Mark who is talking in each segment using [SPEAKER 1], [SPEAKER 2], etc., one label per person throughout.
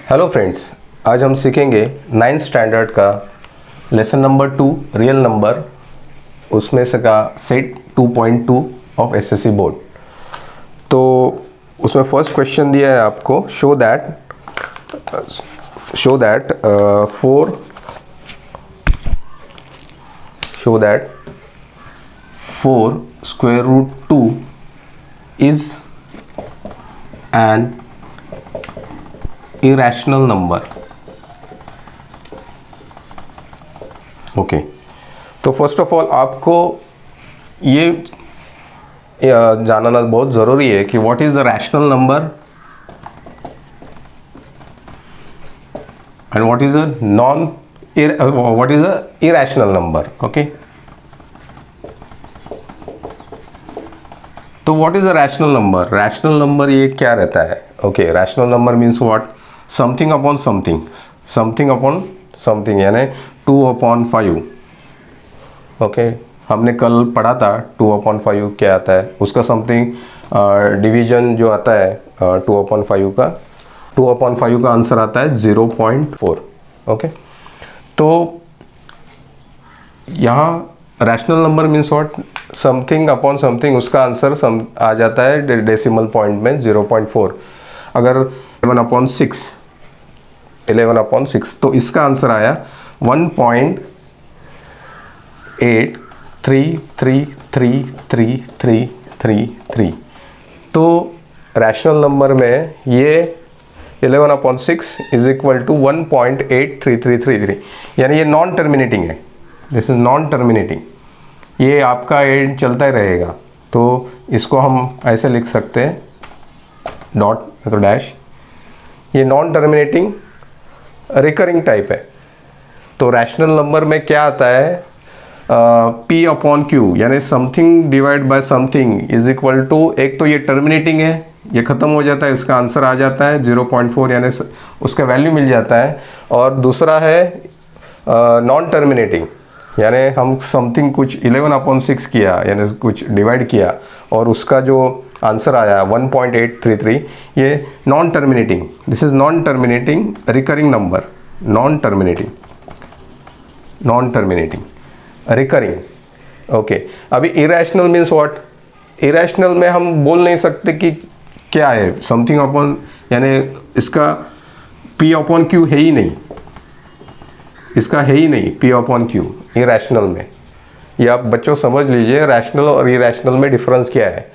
[SPEAKER 1] Hello friends, आज हम सीखेंगे 9th स्टैंडर्ड का लेसन नंबर 2 रियल नंबर, उसमें से का सेट 2.2 ऑफ एसएससी बोर्ड। तो उसमें फर्स्ट क्वेश्चन दिया है आपको, show that 4 square root 2 is an irrational number। Okay, तो फर्स्ट ऑफ ऑल आपको ये जानना बहुत ज़रूरी है कि what is the rational number and what is a irrational number. Okay, तो what is a rational number? Rational number ये क्या रहता है? Okay, rational number means what? Something upon something, something upon something, यानी 2/5। ओके, हमने कल पढ़ा था 2/5 क्या आता है, उसका समथिंग डिवीजन जो आता है 2/5 का, 2/5 का आंसर आता है 0.4। ओके, तो यहाँ rational number means what? Something upon something, उसका आंसर आ जाता है डेसिमल पॉइंट में 0.4। अगर 11/6, तो इसका आंसर आया 1.83333333। तो रैशनल नंबर में ये 11/6 इज इक्वल टू 1.83333, यानी ये नॉन टर्मिनेटिंग है। दिस इज नॉन टर्मिनेटिंग, ये आपका एंड चलता ही रहेगा। तो इसको हम ऐसे लिख सकते हैं, डॉट तो डैश। ये नॉन टर्मिनेटिंग रिकरिंग टाइप है। तो रैशनल नंबर में क्या आता है? P अपॉन क्यू, यानी something divide by something is equal to, एक तो ये टर्मिनेटिंग है, ये ख़त्म हो जाता है, इसका आंसर आ जाता है 0.4, यानी उसका वैल्यू मिल जाता है। और दूसरा है नॉन टर्मिनेटिंग, यानी हम समथिंग कुछ 11/6 किया, यानी कुछ डिवाइड किया और उसका जो आंसर आया 1.833, ये non terminating. This is non terminating recurring number, non terminating recurring. Okay, अभी इरैशनल मीन्स व्हाट? इरैशनल में हम बोल नहीं सकते कि क्या है, समथिंग अपॉन, यानी इसका P अपॉन क्यू है ही नहीं, इसका है ही नहीं P अपॉन क्यू इरैशनल में। ये आप बच्चों समझ लीजिए, रैशनल और इरैशनल में डिफरेंस क्या है।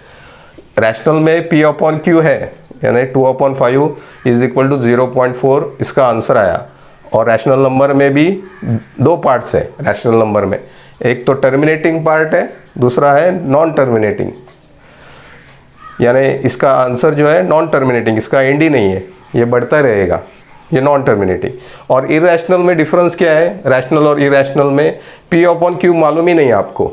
[SPEAKER 1] रैशनल में P अपॉन क्यू है, यानी 2/5 इज इक्वल टू 0.4, इसका आंसर आया। और रैशनल नंबर में भी दो पार्ट्स है रैशनल नंबर में, एक तो टर्मिनेटिंग पार्ट है, दूसरा है नॉन टर्मिनेटिंग, यानी इसका आंसर जो है नॉन टर्मिनेटिंग, इसका एंड ही नहीं है, ये बढ़ता रहेगा, ये नॉन टर्मिनेटिंग। और इरैशनल में डिफरेंस क्या है? रैशनल और इरैशनल में P अपॉन क्यू मालूम ही नहीं आपको,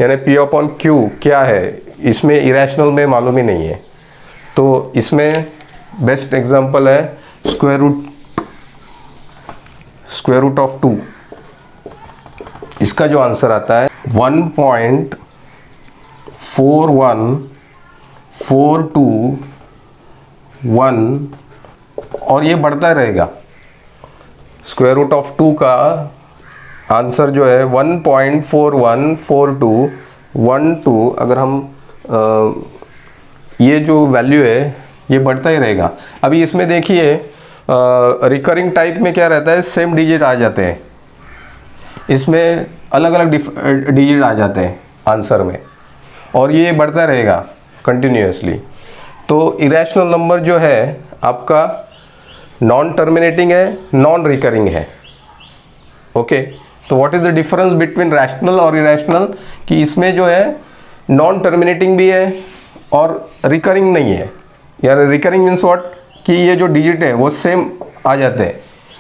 [SPEAKER 1] यानी P अपॉन क्यू क्या है, इसमें इरैशनल में मालूम ही नहीं है। तो इसमें बेस्ट एग्जांपल है स्क्वायर रूट ऑफ 2। इसका जो आंसर आता है 1.41421, और ये बढ़ता रहेगा। स्क्वायर रूट ऑफ 2 का आंसर जो है 1.414212। अगर हम ये जो वैल्यू है ये बढ़ता ही रहेगा। अभी इसमें देखिए रिकरिंग टाइप में क्या रहता है, सेम डिजिट आ जाते हैं, इसमें अलग अलग डिजिट आ जाते हैं आंसर में, और ये बढ़ता रहेगा कंटिन्यूअसली। तो इरैशनल नंबर जो है आपका नॉन टर्मिनेटिंग है, नॉन रिकरिंग है। ओके, तो what is the difference between rational और इरैशनल? कि इसमें जो है नॉन टर्मिनेटिंग भी है और रिकरिंग नहीं है, यानी रिकरिंग मीन्स व्हाट? कि ये जो डिजिट है वो सेम आ जाते हैं,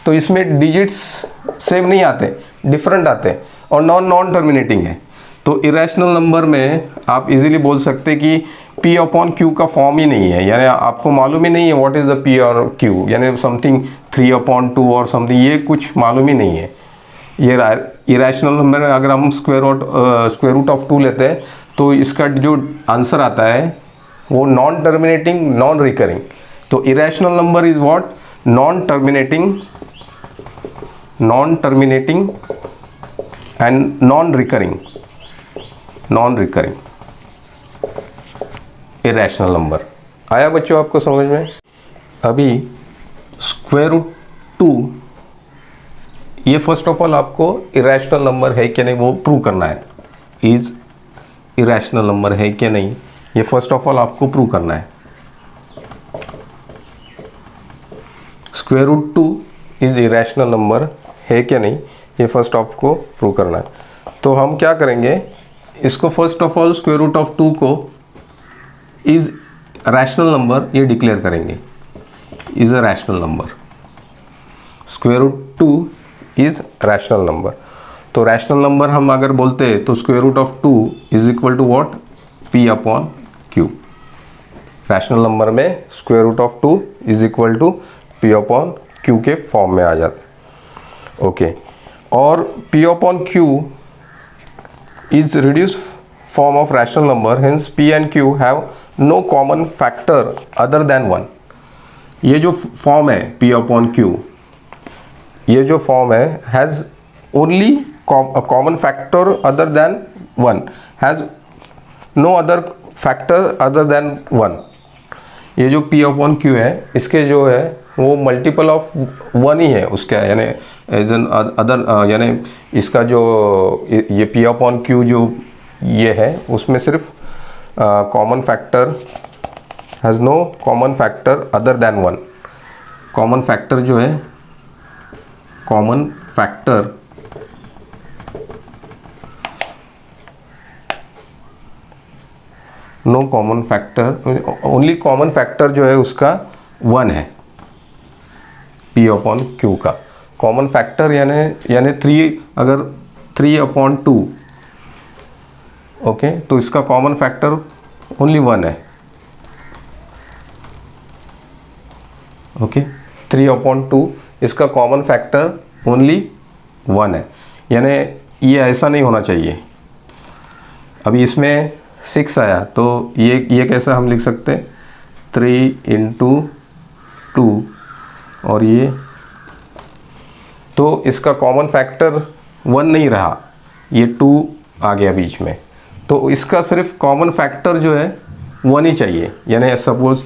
[SPEAKER 1] तो इसमें डिजिट्स सेम नहीं आते, डिफरेंट आते हैं, और नॉन टर्मिनेटिंग है। तो इरैशनल नंबर में आप इजीली बोल सकते कि P अपॉन क्यू का फॉर्म ही नहीं है, यानी आपको मालूम ही नहीं है व्हाट इज़ द P और Q, यानी समथिंग 3/2 और समथिंग, ये कुछ मालूम ही नहीं है। ये इरैशनल नंबर में अगर हम स्क्वायर रूट ऑफ 2 लेते हैं तो इसका जो आंसर आता है वो नॉन टर्मिनेटिंग, नॉन रिकरिंग। तो irrational number is what? Non terminating and non recurring irrational number. आया बच्चों आपको समझ में? अभी स्क्वायर रूट 2, ये फर्स्ट ऑफ ऑल आपको इरेशनल नंबर है कि नहीं वो प्रूव करना है। इज इरेशनल नंबर है कि नहीं, ये फर्स्ट ऑफ ऑल आपको प्रूव करना है। Square root 2 is irrational number है कि नहीं, ये फर्स्ट आपको प्रूव करना है। तो हम क्या करेंगे, इसको first of all square root of 2 को इज रैशनल नंबर ये डिक्लेयर करेंगे, is a rational number. Square root 2 is rational number. तो रैशनल नंबर हम अगर बोलते हैं तो square root of 2 is equal to what, p upon q। Rational number में square root of 2 is equal to p upon q के form में आ जाता। ओके, और p upon q is reduced form of rational number, hence p and q have no common factor other than 1। ये जो form है p upon q, ये जो फॉर्म है has only a common factor other than 1, has no other factor other than 1। ये जो p upon q है इसके जो है वो मल्टीपल ऑफ 1 ही है उसका, यानी एज एन अदर, यानी इसका जो ये p अपॉन q जो ये है उसमें सिर्फ common factor has no common factor other than 1। Common factor जो है, common factor no common factor, only common factor जो है उसका 1 है p अपॉन q का। कॉमन फैक्टर यानी 3, अगर 3 अपॉन 2, ओके, तो इसका कॉमन फैक्टर ओनली 1 है। ओके, 3 अपॉन 2 इसका कॉमन फैक्टर ओनली 1 है, यानी ये ऐसा नहीं होना चाहिए। अभी इसमें 6 आया तो ये कैसा हम लिख सकते हैं, 3 इंटू 2, और ये तो इसका कॉमन फैक्टर 1 नहीं रहा, ये 2 आ गया बीच में, तो इसका सिर्फ कॉमन फैक्टर जो है 1 ही चाहिए। यानी सपोज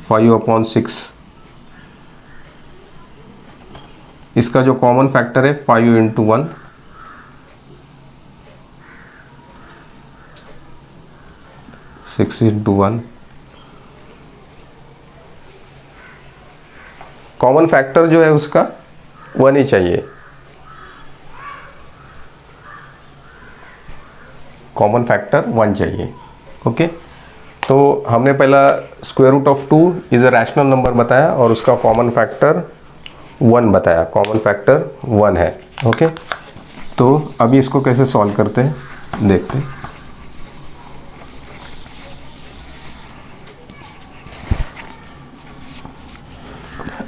[SPEAKER 1] 5 अपॉन 6, इसका जो कॉमन फैक्टर है 5 इंटू 1, 6 इंटू 1, कॉमन फैक्टर जो है उसका 1 ही चाहिए। कॉमन फैक्टर 1 चाहिए। ओके, तो हमने पहला square root of 2 is a rational number बताया और उसका कॉमन फैक्टर 1 बताया, कॉमन फैक्टर 1 है। ओके, तो अभी इसको कैसे सॉल्व करते हैं देखते हैं।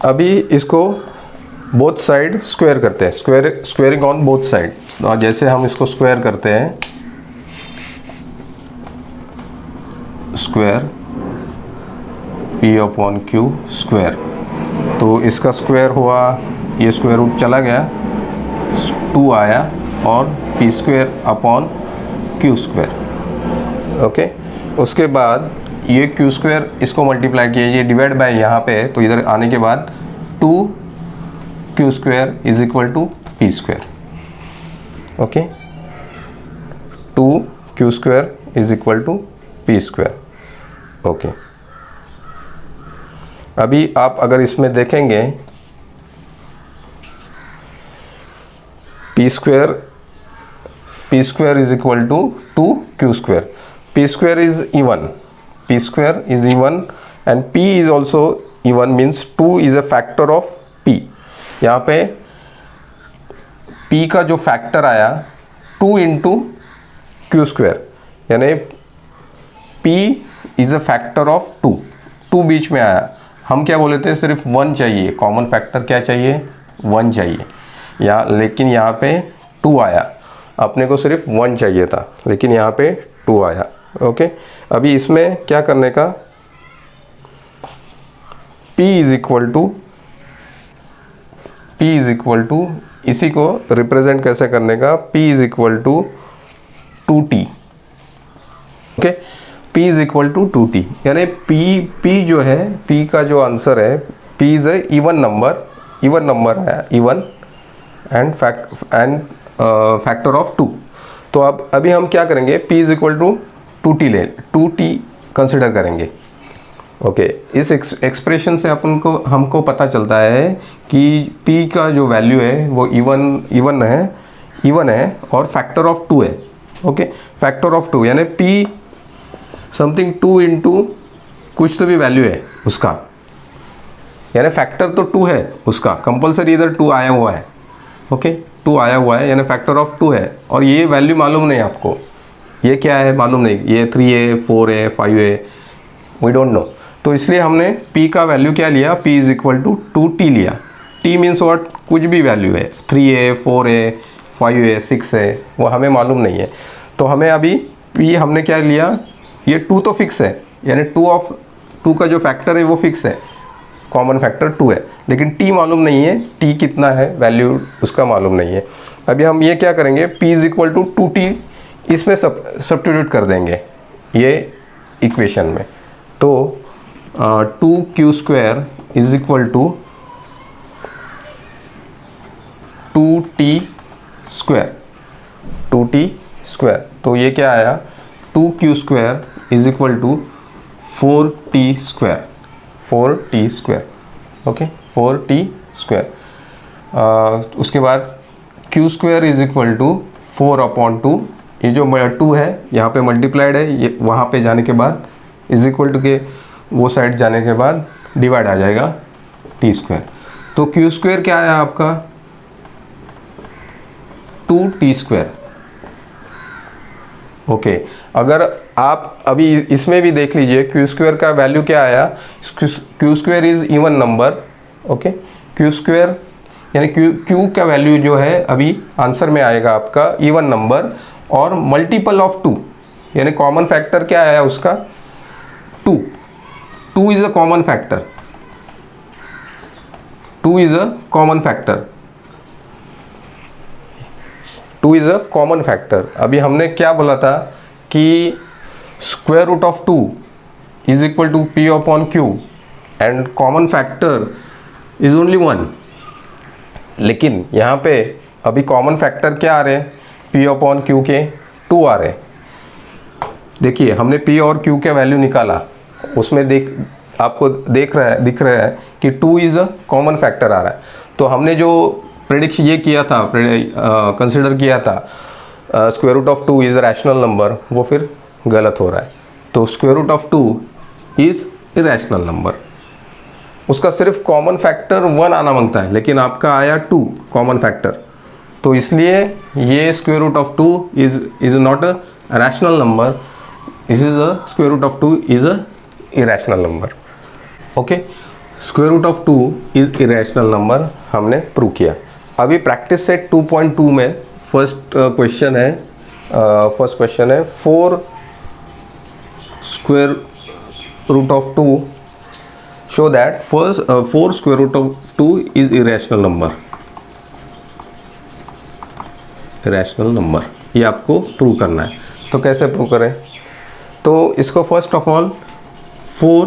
[SPEAKER 1] अभी इसको बोथ साइड स्क्वायर करते हैं, स्क्वायरिंग ऑन बोथ साइड। और जैसे हम इसको स्क्वायर करते हैं, square p upon q square, तो इसका स्क्वायर हुआ, ये स्क्वायर रूट चला गया, 2 आया, और p square upon q square. Okay, उसके बाद ये q स्क्वायर इसको मल्टीप्लाई किया, ये डिवाइड बाय यहाँ पे है, तो इधर आने के बाद 2q square is equal to p square. Okay, 2q square is equal to p square. Okay, अभी आप अगर इसमें देखेंगे p square is equal to 2q square. p square is even, p square is even and p is also even, means 2 is a factor of p। यहाँ पे p का जो factor आया 2 इंटू q स्क्वायर, यानी p is a factor of 2 बीच में आया। हम क्या बोले थे, सिर्फ 1 चाहिए, कॉमन फैक्टर क्या चाहिए, 1 चाहिए। लेकिन यहाँ पे 2 आया, अपने को सिर्फ 1 चाहिए था, लेकिन यहाँ पे 2 आया। ओके, अभी इसमें क्या करने का, P इज इक्वल टू इसी को रिप्रेजेंट कैसे करने का, P is equal to 2T। Okay, P is equal to 2T, यानी P जो है, P का जो आंसर है, P is a even number है, इवन एंड फैक्टर ऑफ 2। तो अब अभी हम क्या करेंगे, P is equal to 2T consider करेंगे। ओके, इस एक्सप्रेशन से हमको पता चलता है कि P का जो वैल्यू है वो इवन है और फैक्टर ऑफ 2 है। ओके, फैक्टर ऑफ 2 यानी P समथिंग 2 इंटू कुछ तो भी वैल्यू है उसका, यानी फैक्टर तो 2 है उसका, कंपलसरी इधर 2 आया हुआ है। ओके, 2 आया हुआ है यानी फैक्टर ऑफ 2 है, और ये वैल्यू मालूम नहीं आपको, ये क्या है मालूम नहीं, ये 3 है, 4 है, 5 है, वी डोंट नो। तो इसलिए हमने P का वैल्यू क्या लिया, P is equal to 2T लिया। T मीन्स व्हाट, कुछ भी वैल्यू है, 3 है, 4 है, 5 है, 6 है, वो हमें मालूम नहीं है। तो हमें अभी P हमने क्या लिया, ये 2 तो फिक्स है, यानी 2 का जो फैक्टर है वो फिक्स है, कॉमन फैक्टर 2 है, लेकिन T मालूम नहीं है, T कितना है वैल्यू उसका मालूम नहीं है। अभी हम ये क्या करेंगे, P is equal to 2T इसमें सब्स्टिट्यूट कर देंगे ये इक्वेशन में। तो 2Q square is equal to 2T square, तो ये क्या आया, 2Q square is equal to 4T square. Okay, 4T square. उसके बाद Q square is equal to 4/2, ये जो 2 है यहाँ पे मल्टीप्लाइड है, ये वहाँ पे जाने के बाद इज इक्वल टू के वो साइड जाने के बाद डिवाइड आ जाएगा T स्क्वायर। तो Q स्क्वायर क्या आया आपका, 2T स्क्वायर। ओके, अगर आप अभी इसमें भी देख लीजिए Q स्क्वायर का वैल्यू क्या आया, Q square is even number. Okay, Q square यानी Q का वैल्यू जो है अभी आंसर में आएगा आपका इवन नंबर और मल्टीपल ऑफ 2, यानी कॉमन फैक्टर क्या आया उसका, 2 is a common factor, 2 is a common factor. अभी हमने क्या बोला था कि square root of 2 is equal to P/Q and common factor is only 1, लेकिन यहाँ पे अभी कॉमन फैक्टर क्या आ रहे हैं, P/Q के 2 आ रहे हैं। देखिए हमने P और Q के वैल्यू निकाला, उसमें आपको दिख रहा है कि 2 इज अ कॉमन फैक्टर आ रहा है। तो हमने जो प्रेडिक्शन ये किया था, कंसिडर किया था square root of 2 is rational number, वो फिर गलत हो रहा है। तो square root of 2 is irrational number, उसका सिर्फ कॉमन फैक्टर 1 आना मांगता है, लेकिन आपका आया 2 कॉमन फैक्टर, तो इसलिए ये square root of 2 is not a rational number, this is a square root of 2 is a irrational number. Okay, square root of 2 is irrational number हमने प्रूव किया। अभी प्रैक्टिस सेट 2.2 में फर्स्ट क्वेश्चन है 4 square root of 2 show that 4 square root of 2 is irrational number, ये आपको prove करना है। तो कैसे प्रूव करें, तो इसको first of all 4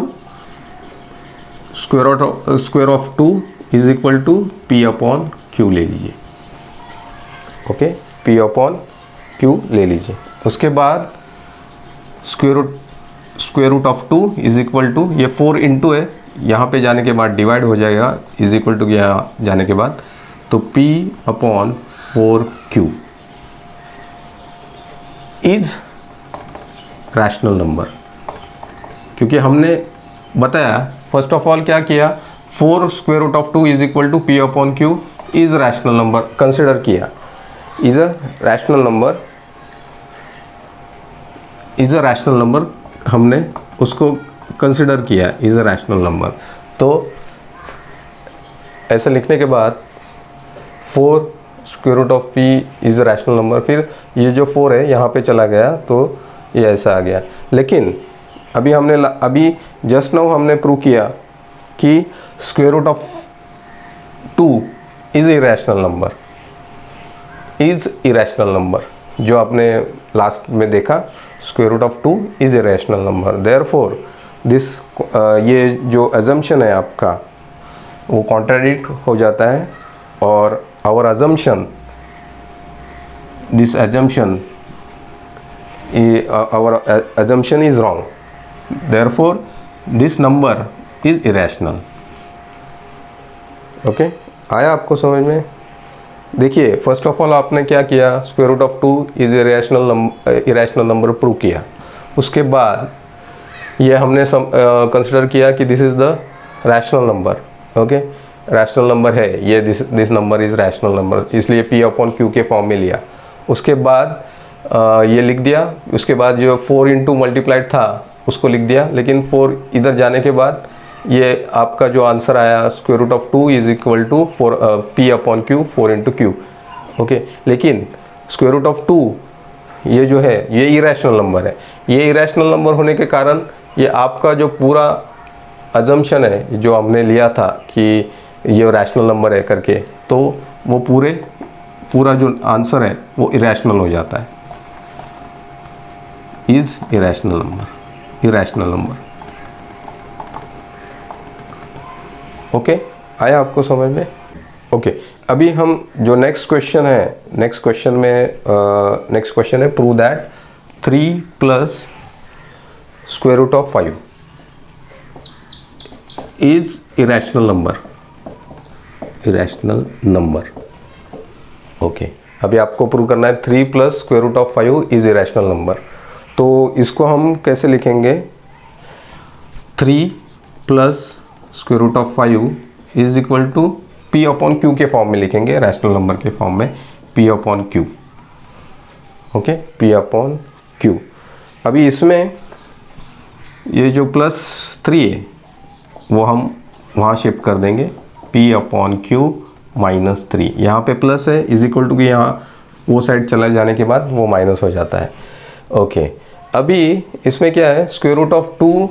[SPEAKER 1] square of 2 is equal to P/Q ले लीजिए। ओके, P/Q ले लीजिए। उसके बाद square root of 2 is equal to, ये 4 इंटू है, यहाँ पे जाने के बाद डिवाइड हो जाएगा, इज इक्वल टू यहाँ जाने के बाद, तो P/4Q इज रैशनल नंबर, क्योंकि हमने बताया फर्स्ट ऑफ ऑल क्या किया, 4 square root of 2 is equal to P/Q is rational number consider किया, इज अ रैशनल नंबर, हमने उसको कंसिडर किया इज अ रैशनल नंबर। तो ऐसा लिखने के बाद 4 square root of P is a rational number, फिर ये जो 4 है यहाँ पे चला गया, तो ये ऐसा आ गया। लेकिन अभी जस्ट नाउ हमने प्रूव किया कि square root of 2 is irrational number, is irrational number, जो आपने लास्ट में देखा square root of 2 is irrational number. Therefore this ये जो अजम्पशन है आपका वो कॉन्ट्राडिक्ट हो जाता है, और our assumption, this assumption, our assumption is wrong, therefore this number is irrational। Okay, आया आपको समझ में? देखिए फर्स्ट ऑफ ऑल आपने क्या किया, square root of 2 is irrational number prove किया। उसके बाद ये हमने कंसिडर किया कि this is the rational number. Okay, rational number है ये, this number is rational number, इसलिए P अपॉन Q के फॉर्म में लिया। उसके बाद ये लिख दिया। उसके बाद जो 4 इंटू मल्टीप्लाइड था उसको लिख दिया, लेकिन 4 इधर जाने के बाद ये आपका जो आंसर आया square root of 2 is equal to P upon Q, 4 into Q। Okay, लेकिन स्क्वायर रूट ऑफ 2 ये जो है ये इरेशनल नंबर है। ये इरेशनल नंबर होने के कारण ये आपका जो पूरा अजम्पशन है जो हमने लिया था कि ये रैशनल नंबर है करके, तो वो पूरा जो आंसर है वो इरेशनल हो जाता है, इज इरेशनल नंबर। ओके, आया आपको समझ में? ओके, अभी हम जो नेक्स्ट क्वेश्चन है, नेक्स्ट क्वेश्चन है prove that 3 plus square root of 5 is irrational number. Okay, अभी आपको प्रूव करना है 3 plus square root of 5 is irrational number. तो इसको हम कैसे लिखेंगे? 3 plus square root of 5 is equal to P upon Q के फॉर्म में लिखेंगे, रैशनल नंबर के फॉर्म में, P upon Q। Okay, P upon Q। अभी इसमें ये जो प्लस 3 है वो हम वहाँ शिफ्ट कर देंगे, P अपॉन Q माइनस 3। यहाँ पे प्लस है इज इक्वल टू कि यहाँ वो साइड चला जाने के बाद वो माइनस हो जाता है। ओके, अभी इसमें क्या है, square root of 2,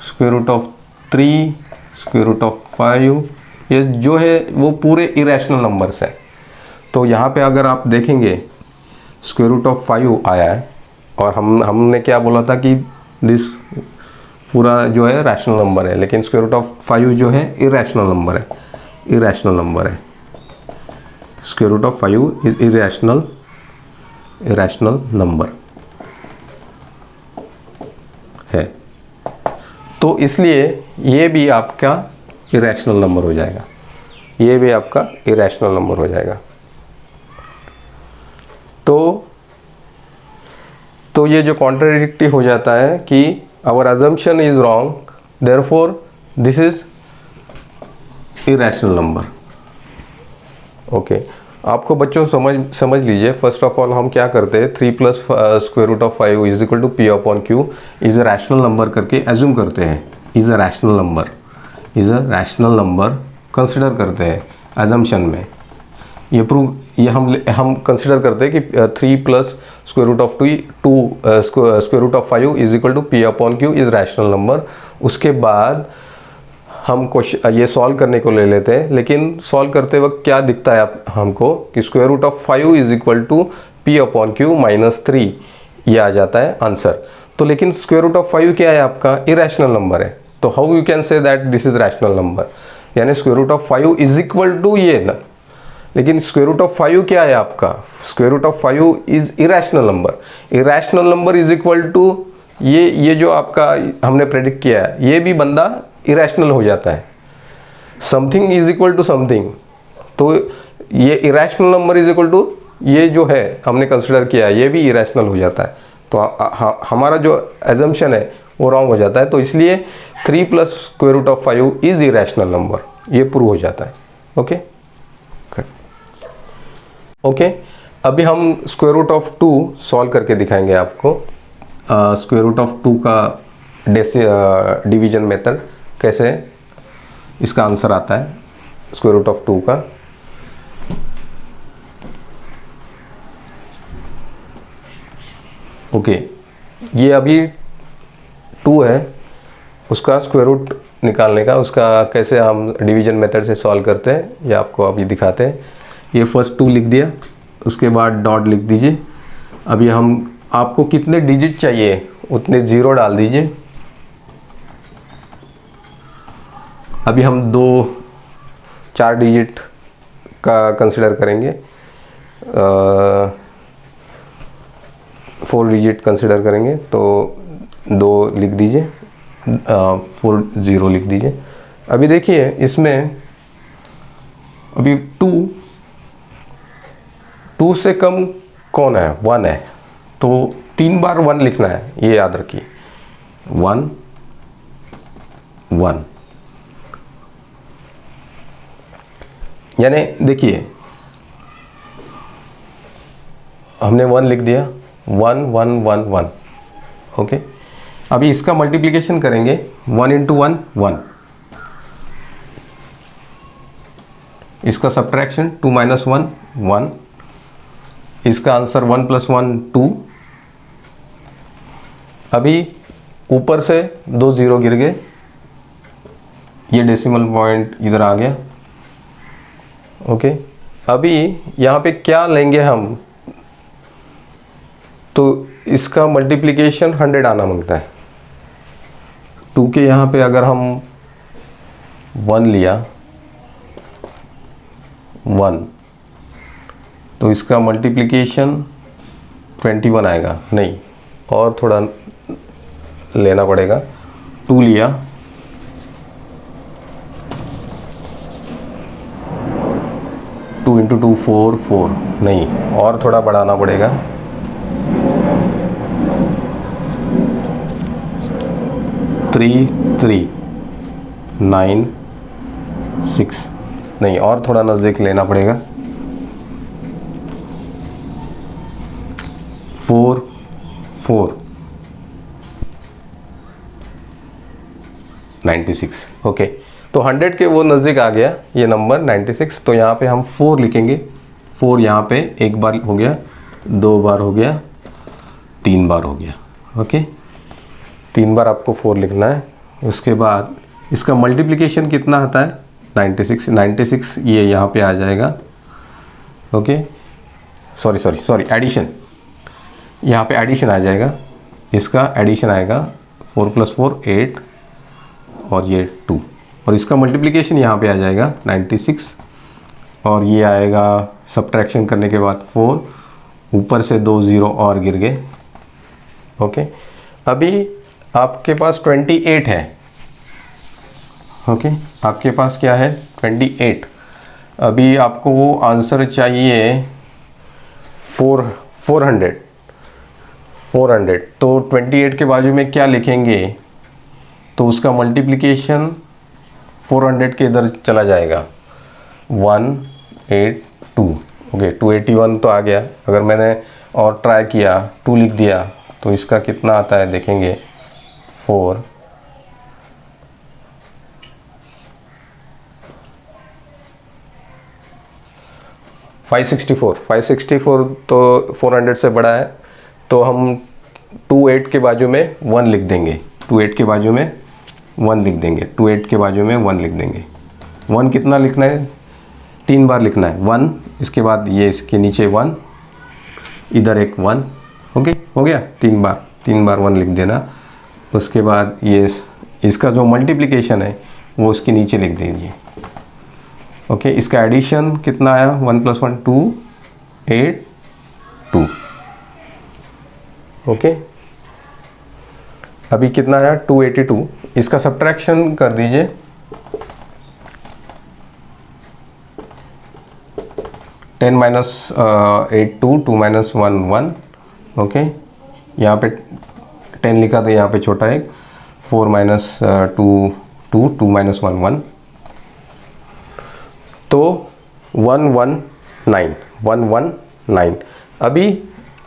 [SPEAKER 1] square root of 3, square root of 5, ये जो है वो पूरे इरेशनल नंबर्स हैं। तो यहाँ पे अगर आप देखेंगे स्क्वायर रूट ऑफ 5 आया है, और हमने क्या बोला था कि दिस पूरा जो है रैशनल नंबर है, लेकिन स्क्वायर रूट ऑफ 5 जो है इरेशनल नंबर है। Square root of 5 is irrational number है, तो इसलिए ये भी आपका इरेशनल नंबर हो जाएगा, तो ये जो कॉन्ट्राडिक्टी हो जाता है कि our assumption is wrong, therefore this is irrational number. Okay, आपको बच्चों समझ लीजिए, फर्स्ट ऑफ ऑल हम क्या करते हैं, 3 plus square root of 5 is equal to P upon Q is a rational number करके एज्यूम करते हैं, is a rational number consider करते हैं एजम्पशन में। ये हम कंसिडर करते हैं कि 3 plus square root of 2 square root of 5 is equal to P upon Q is rational number. उसके बाद हम क्वेश्चन ये सॉल्व करने को ले लेते हैं, लेकिन सॉल्व करते वक्त क्या दिखता है हमको कि square root of 5 is equal to P upon Q minus 3, ये आ जाता है आंसर। तो लेकिन स्क्वायर रूट ऑफ 5 क्या है आपका, इरेशनल नंबर है, तो how you can say that this is rational number, यानी square root of 5 is equal to ये ना, लेकिन स्क्वायर रूट ऑफ 5 क्या है आपका, square root of 5 is irrational number is equal to ये जो आपका हमने प्रेडिक्ट किया है, ये भी बंदा इरेशनल हो जाता है। Something is equal to something, तो ये irrational number is equal to ये जो है हमने कंसिडर किया ये भी इरेशनल हो जाता है, तो हमारा जो एजम्पशन है वो रॉन्ग हो जाता है। तो इसलिए 3 plus square root of 5 is irrational number, ये प्रूव हो जाता है। ओके, अभी हम स्क्वायर रूट ऑफ 2 सॉल्व करके दिखाएंगे आपको। स्क्वायर रूट ऑफ 2 का डिवीजन मेथड कैसे इसका आंसर आता है स्क्वायर रूट ऑफ 2 का। ओके, ये अभी 2 है, उसका स्क्वायर रूट निकालने का, उसका कैसे हम डिवीजन मेथड से सॉल्व करते हैं ये आपको अभी दिखाते हैं। ये फर्स्ट 2 लिख दिया, उसके बाद डॉट लिख दीजिए। अभी हम आपको कितने डिजिट चाहिए उतने 0 डाल दीजिए। अभी हम 4 डिजिट का कंसिडर करेंगे, 4 डिजिट कंसिडर करेंगे, तो 2 लिख दीजिए, 4 0 लिख दीजिए। अभी देखिए इसमें अभी 2 से कम कौन है, 1 है, तो 3 बार 1 लिखना है, ये याद रखिए। 1 1 यानी देखिए हमने 1 लिख दिया, 1 1 1 1। ओके, अभी इसका मल्टीप्लिकेशन करेंगे, 1 इंटू 1 1, इसका सब्ट्रैक्शन 2 माइनस 1 1, इसका आंसर 1 प्लस 1 2। अभी ऊपर से 2 0 गिर गए, ये डेसिमल पॉइंट इधर आ गया। ओके, अभी यहाँ पे क्या लेंगे हम, तो इसका मल्टीप्लिकेशन 100 आना मांगता है। 2 के यहाँ पे अगर हम 1 लिया 1, तो इसका मल्टीप्लिकेशन 21 आएगा, नहीं और थोड़ा लेना पड़ेगा। 2 लिया, 2 इंटू 2 4 4, नहीं और थोड़ा बढ़ाना पड़ेगा। 3 3 9 6, नहीं और थोड़ा नज़दीक लेना पड़ेगा। 4 4 96। ओके, तो 100 के वो नज़दीक आ गया ये नंबर 96। तो यहाँ पे हम 4 लिखेंगे। 4 यहाँ पे एक बार हो गया, 2 बार हो गया, 3 बार हो गया। ओके, 3 बार आपको 4 लिखना है। उसके बाद इसका मल्टीप्लिकेशन कितना आता है, 96। 96 ये यहाँ पे आ जाएगा। ओके, सॉरी एडिशन, यहाँ पे एडिशन आ जाएगा, इसका एडिशन आएगा 4 प्लस 4 8 और ये 2, और इसका मल्टीप्लिकेशन यहाँ पे आ जाएगा 96, और ये आएगा सब्ट्रैक्शन करने के बाद 4, ऊपर से 2 0 और गिर गए। ओके, अभी आपके पास 28 है। ओके, आपके पास क्या है, 28। अभी आपको वो आंसर चाहिए 400। तो 28 के बाजू में क्या लिखेंगे, तो उसका मल्टीप्लिकेशन 400 के इधर चला जाएगा, 182। ओके, 281 तो आ गया। अगर मैंने और ट्राई किया, 2 लिख दिया, तो इसका कितना आता है देखेंगे, 4 564 तो 400 से बड़ा है, तो हम 28 के बाजू में 1 लिख देंगे। 28 के बाजू में 1 लिख देंगे। 28 के बाजू में 1 लिख देंगे। 1 कितना लिखना है, 3 बार लिखना है। 1, इसके बाद ये इसके नीचे 1, इधर एक 1। ओके, हो गया, 3 बार 1 लिख देना। उसके बाद ये इसका जो मल्टीप्लिकेशन है वो इसके नीचे लिख दीजिए। ओके, इसका एडिशन कितना आया, 1 प्लस 1 2 8 2। ओके, अभी कितना आया, 282। इसका सब्ट्रैक्शन कर दीजिए, 10 माइनस 8 2 माइनस 1 1। ओके, यहाँ पे 10 लिखा था, यहाँ पे छोटा एक 4 माइनस 2 माइनस 1 1, तो 119। अभी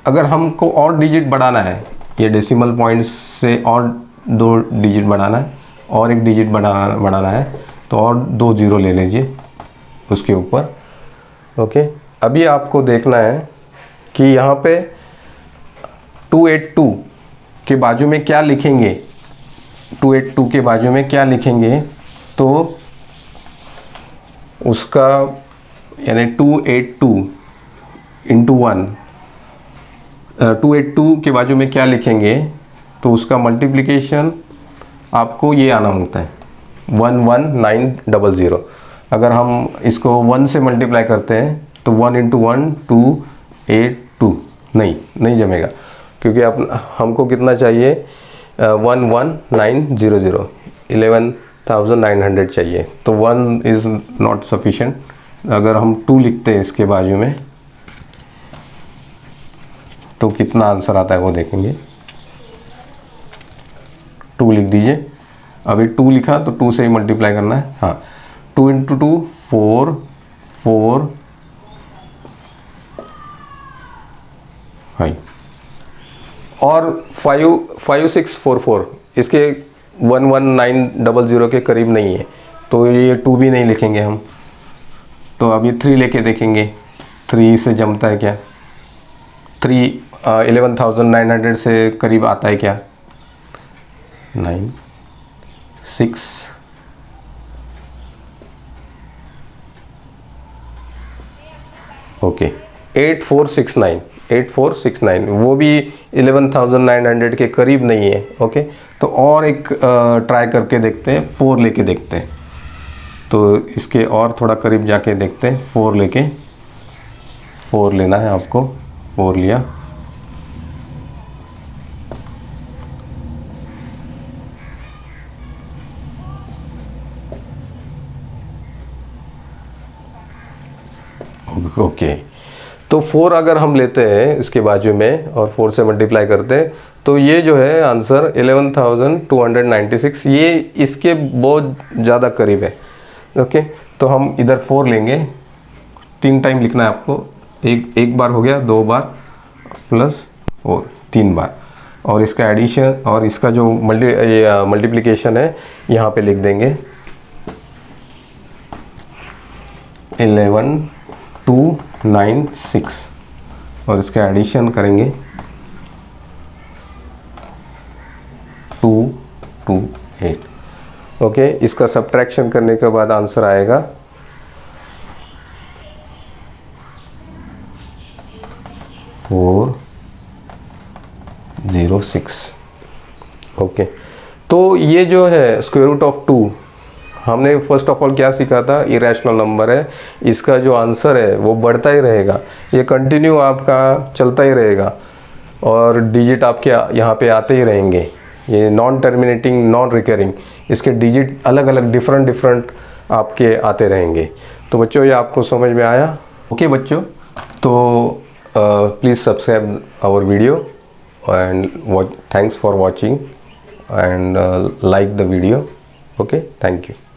[SPEAKER 1] अगर हमको और डिजिट बढ़ाना है, ये डेसिमल पॉइंट से और 2 डिजिट बढ़ाना है, और एक डिजिट बढ़ाना है, तो और 2 0 ले लीजिए उसके ऊपर। ओके, अभी आपको देखना है कि यहाँ पे 282 के बाजू में क्या लिखेंगे, 282 के बाजू में क्या लिखेंगे, तो उसका यानी 282 इंटू 1, 282 के बाजू में क्या लिखेंगे, तो उसका मल्टीप्लिकेशन आपको ये आना होता है 11900। अगर हम इसको 1 से मल्टीप्लाई करते हैं तो 1 इंटू 1 282, नहीं जमेगा, क्योंकि आप हमको कितना चाहिए 11900, 11,900 चाहिए, तो 1 इज़ नॉट सफिशेंट। अगर हम 2 लिखते हैं इसके बाजू में तो कितना आंसर आता है वो देखेंगे। 2 लिख दीजिए, अभी 2 लिखा तो 2 से ही मल्टीप्लाई करना है। हाँ, 2 इंटू 2 4, 4 है, और 5644 इसके 11900 के करीब नहीं है, तो ये 2 भी नहीं लिखेंगे हम। तो अभी 3 लेके देखेंगे, 3 से जमता है क्या, 3 11,900 से करीब आता है क्या, 9 6 ओके 8469, वो भी 11,900 के करीब नहीं है। ओके, तो और एक ट्राई करके देखते हैं, 4 लेके देखते हैं, तो इसके और थोड़ा करीब जाके देखते हैं। 4 लेके, 4 लेना है आपको, 4 लिया, ओके। तो 4 अगर हम लेते हैं इसके बाजू में और 4 से मल्टीप्लाई करते हैं, तो ये जो है आंसर 11,296, ये इसके बहुत ज़्यादा करीब है। ओके, तो हम इधर 4 लेंगे, 3 टाइम लिखना है आपको, एक बार हो गया, 2 बार प्लस 4, 3 बार, और इसका एडिशन और इसका जो मल्टीप्लिकेशन है यहाँ पे लिख देंगे 11296, और इसका एडिशन करेंगे 228। ओके, इसका सब्ट्रैक्शन करने के बाद आंसर आएगा 406। ओके, तो ये जो है स्क्वायर रूट ऑफ 2, हमने फर्स्ट ऑफ ऑल क्या सीखा था, इरेशनल नंबर है, इसका जो आंसर है वो बढ़ता ही रहेगा, ये कंटिन्यू आपका चलता ही रहेगा, और डिजिट आपके यहाँ पे आते ही रहेंगे। ये नॉन टर्मिनेटिंग, नॉन रिकरिंग, इसके डिजिट अलग अलग डिफरेंट आपके आते रहेंगे। तो बच्चों, ये आपको समझ में आया? ओके बच्चों, तो please subscribe our video and thanks for watching and like the video. Okay, thank you.